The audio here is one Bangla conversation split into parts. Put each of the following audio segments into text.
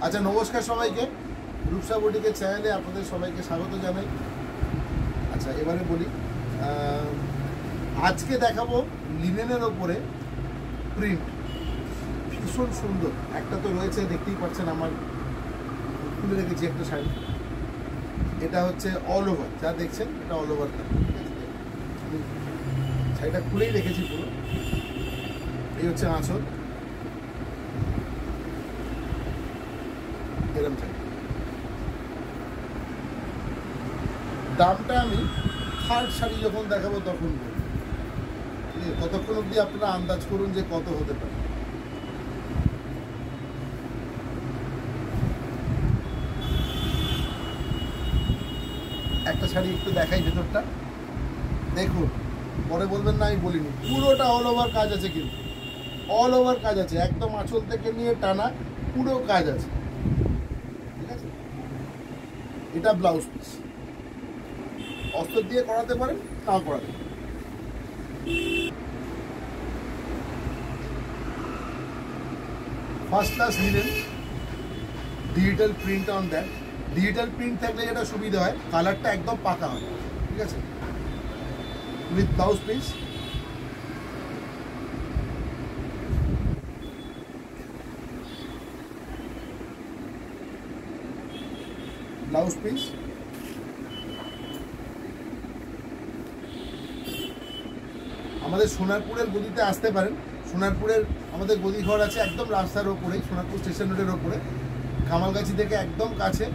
আচ্ছা, নমস্কার সবাইকে, রূপসা বুটিকের চ্যানেলে আপনাদের সবাইকে স্বাগত জানাই। আচ্ছা, এবারে বলি, আজকে দেখাবো লিনেনের ওপরে প্রিন্ট, ভীষণ সুন্দর। একটা তো রয়েছে, দেখতেই পাচ্ছেন, আমার খুলে রেখেছি একটা শাড়ি। এটা হচ্ছে অল ওভার, যা দেখছেন এটা অল ওভার। ঠিক আছে, আমি শাড়িটা খুলেই রেখেছি পুরো। এই হচ্ছে আঁচল, এরকম শাড়ি। দামটা আমি থার্ড শাড়ি যখন দেখাবো তখন বলবো। ঠিক আছে, ততক্ষণ অবধি আপনারা আন্দাজ করুন যে কত হতে পারে। একটা শাড়ি একটু দেখাই, ভেতরটা দেখুন, পরে বলবেন না আমি বলিনি। পুরোটা অল ওভার কাজ আছে, কিন্তু অল ওভার কাজ আছে, একদম আঁচল থেকে নিয়ে টানা পুরো কাজ আছে। ঠিক আছে, এটা ব্লাউজ পিস, অস্ত্র দিয়ে করাতে পারেন, তাও করাতে পারেন। First class linen, digital print on that. Digital print থাকলে যেটা সুবিধা হয়, কালারটা একদম পাকা হয়। ঠিক আছে, with blouse piece. Blouse piece আমাদের সোনারপুরের গদিতে আসতে পারেন। সোনারপুরের আমাদের গদি ঘর আছে একদম রাস্তার ওপরেই, সোনারপুর স্টেশন রোডের ওপরে, কামালগাছি থেকে একদম কাছে।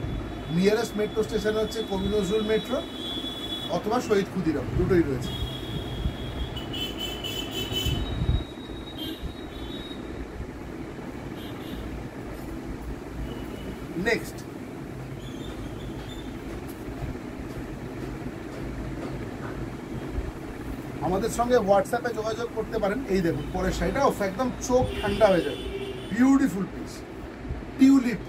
নিয়ারেস্ট মেট্রো স্টেশন হচ্ছে কবি নজরুল মেট্রো অথবা শহীদ ক্ষুদিরাম, দুটোই রয়েছে। নেক্সট, আমাদের সঙ্গে হোয়াটসঅ্যাপে যোগাযোগ করতে পারেন। এই দেখুন পরের শাড়িটা, একদম চোখ ঠান্ডা হয়ে যাবে, বিউটিফুল পিস, টিউলিপ।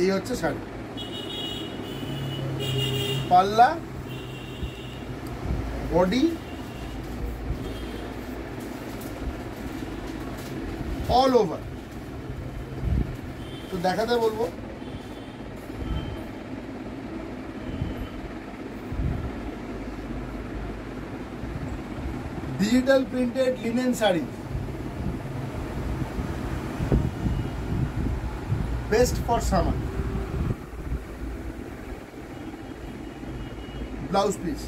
এই হচ্ছে শাড়ি, পাল্লা, বডি, অল ওভার। তো দেখাতে বলবো, digital printed linen sari, best for summer. Blouse piece,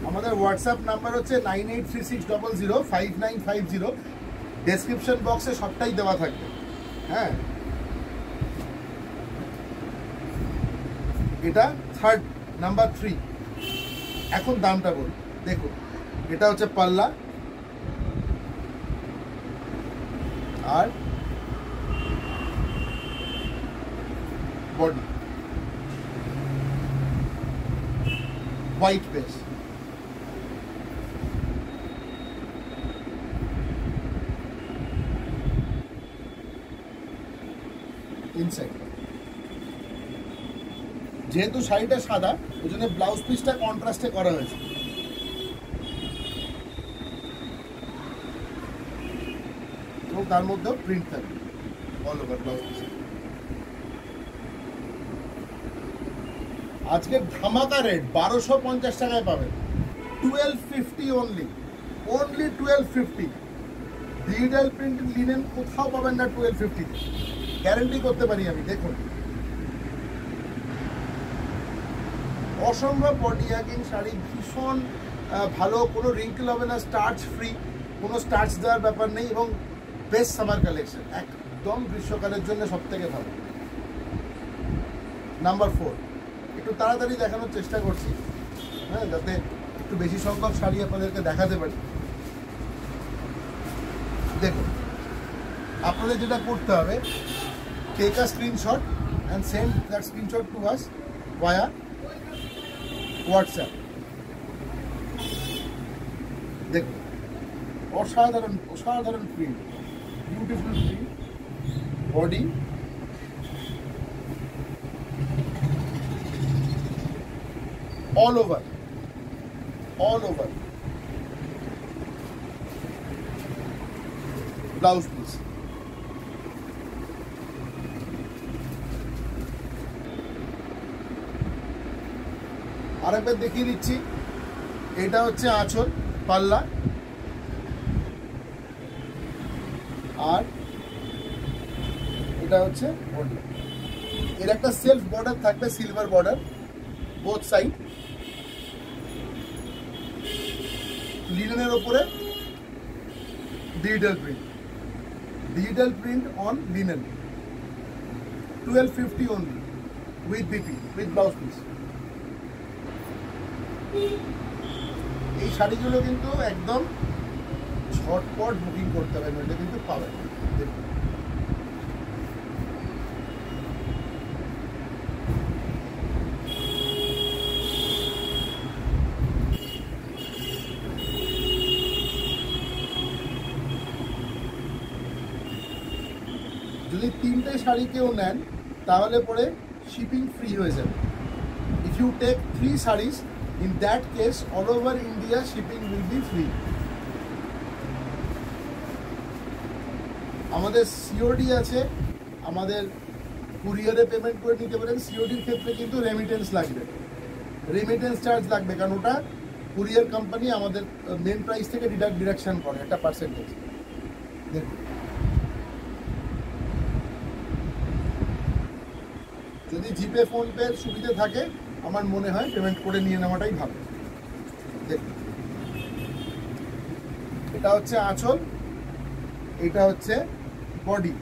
আমাদের হোয়াটসঅ্যাপ নাম্বার হচ্ছে 9836005950। ডেসক্রিপশন বক্সে সবটাই দেওয়া থাকবে। হ্যাঁ, এটা থার্ড, নাম্বার 3। এখন দামটা বল, দেখুন, এটা হচ্ছে পাল্লা আর বডি, হোয়াইট বেস। ইনসাইড, যেহেতু শাড়িটা সাদা, ওই জন্য ব্লাউজ পিসটা কন্ট্রাস্টে করা হয়েছে। এবং তার মধ্যেও প্রিন্ট থাকবে অল ওভার ব্লাউজ পিস। আজকে ধামাকা রেট 1250 টাকায় পাবেন, 1250 অনলি, 1250। ডিজিটাল প্রিন্ট লিনেন কোথাও পাবেন না 1250, গ্যারেন্টি করতে পারি আমি। দেখুন, অসম্ভব বডি হ্যাগিং শাড়ি, ভীষণ ভালো, কোনো রিঙ্কেল হবে না, স্টার্চ ফ্রি, কোনো স্টার্চ দেওয়ার ব্যাপার নেই, এবং বেস্ট সামার কালেকশন, একদম গ্রীষ্মকালের জন্য সব থেকে ভালো। নাম্বার 4, একটু তাড়াতাড়ি দেখানোর চেষ্টা করছি, হ্যাঁ, যাতে একটু বেশি সংখ্যক শাড়ি আপনাদেরকে দেখাতে পারি। দেখুন, আপনাদের যেটা করতে হবে, take a screenshot and send that screenshot to us via WhatsApp. দেখুন, অসাধারণ অসাধারণ print, beautiful print, body, all over, all over blouse piece. আরেকবার দেখিয়ে দিচ্ছি, এটা হচ্ছে আঁচল পাল্লা, আর এটা হচ্ছে বডি। এর একটা সেলফ বর্ডার থাকবে, সিলভার বর্ডার বোথ সাইড। লিনেনের ওপরে digital print, digital print on linen, 1250 only with BP, with blouse piece। এই শাড়িগুলো কিন্তু একদম ঝটপট বুকিং করতে হবে, নইলে কিন্তু পাবেন। দেখুন যদি 3টে শাড়ি কেউ নেন তাহলে পরে শিপিং ফ্রি হয়ে যাবে। If you take 3 sarees, in that case all over India shipping will be free। আমাদের সিওডি আছে, আমাদের কুরিয়ারে পেমেন্ট করে নিতে পারেন। সিওডির ক্ষেত্রে কিন্তু রেমিটেন্স লাগবে, রেমিটেন্স চার্জ লাগবে, কারণ ওটা কুরিয়ার কোম্পানি আমাদের মেন প্রাইস থেকে ডিডাকশন করে একটা পার্সেন্টেজ। দেখুন যদি জিপে ফোনপে সুবিধা থাকে আমার মনে হয় পেমেন্ট করে নিয়ে নেওয়াটাই ভালো। দেখুন এটা হচ্ছে আঁচল, এটা হচ্ছে বডি।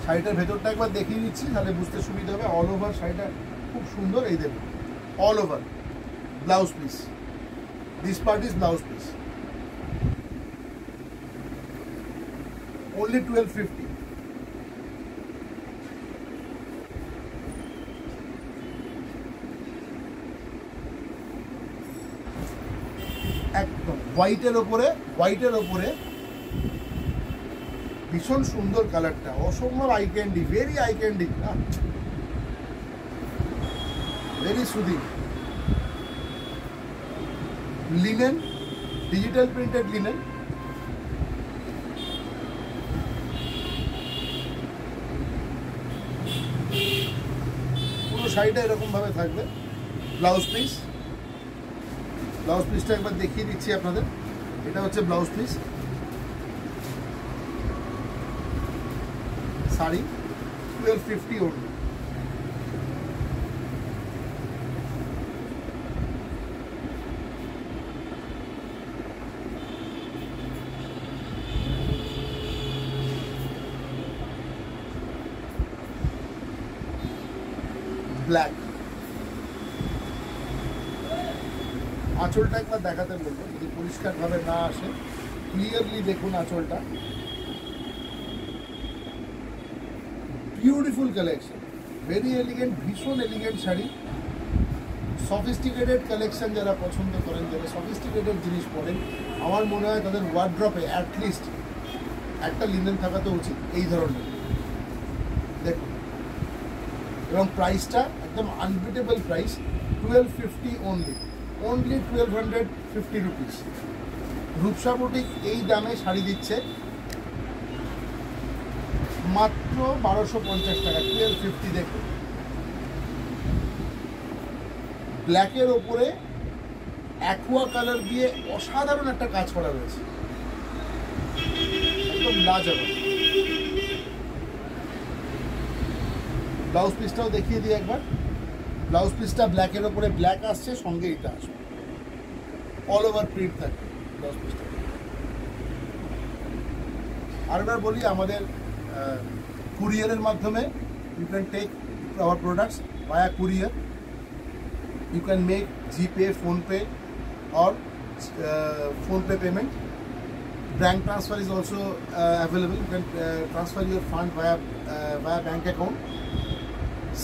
শাড়িটার ভেতরটা একবার দেখিয়ে দিচ্ছি তাহলে বুঝতে সুবিধা হবে। অল ওভার শাড়িটা খুব সুন্দর, এই দেখুন all over blouse piece, this part is blouse piece, only 1250। একদম হোয়াইটের ওপরে ভীষণ সুন্দর কালারটা, অসম্ভব I candy, very I candy, very soothing. Linen, digital printed linen. পুরো শাড়িটা এরকম ভাবে থাকবে। ব্লাউজ পিস, ব্লাউজ পিসটা একবার দেখিয়ে দিচ্ছি আপনাদের। এটা হচ্ছে blouse piece, sari 1250 only। Black, আঁচলটা একবার দেখাতে বলবো যদি পরিষ্কারভাবে না আসে। ক্লিয়ারলি দেখুন আঁচলটা, বিউটিফুল কালেকশন, ভেরি এলিগেন্ট, ভীষণ এলিগেন্ট শাড়ি। সফিস্টিকেটেড কালেকশন যারা পছন্দ করেন, যারা সফিস্টিকেটেড জিনিস পরেন, আমার মনে হয় তাদের ওয়ার্ড্রপে অ্যাটলিস্ট একটা লিনেন থাকা তো উচিত এই ধরনের। দেখুন, এবং প্রাইসটা একদম unbeatable price, 1250 only, only 1250 rupees। Rupsa boutique এই দামে শাড়ি দিচ্ছে মাত্র 1250 টাকা, 1250। দেখুন ব্ল্যাকের ওপরে অ্যাকুয়া কালার দিয়ে অসাধারণ একটা কাজ করা রয়েছে, একদম লাজবাব। ব্লাউজ পিসটাও দেখিয়ে দিই একবার। ব্লাউজ পিসটা ব্ল্যাকের ওপরে ব্ল্যাক আসছে, সঙ্গে এটা আসবে, অল ওভার প্রিন্ট থাকবে ব্লাউজ পিসটা। আরেকবার বলি, আমাদের কুরিয়ারের মাধ্যমে you can take our products via courier. You can make GPay, PhonePe or PhonePe payment. Bank transfer is also available. You can transfer your fund via bank account.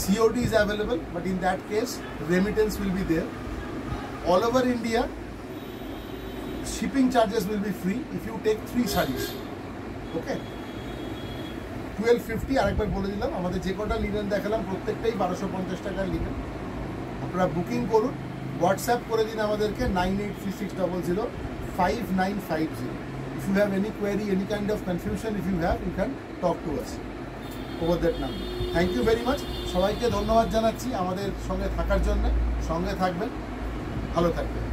COD is available, but in that case remittance will be there. All over India shipping charges will be free if you take 3 sarees. Okay, 1250। আরেকবার বলে দিলাম, আমাদের যে কটা লিনেন দেখালাম প্রত্যেকটাই 1250 টাকার লিনেন। আপনারা বুকিং করুন, হোয়াটসঅ্যাপ করে দিন আমাদেরকে 9836005950. If you have any query, any kind of confusion, if you have, you can talk to us over that number. Thank you very much. সবাইকে ধন্যবাদ জানাচ্ছি আমাদের সঙ্গে থাকার জন্য। সঙ্গে থাকবেন, ভালো থাকবেন।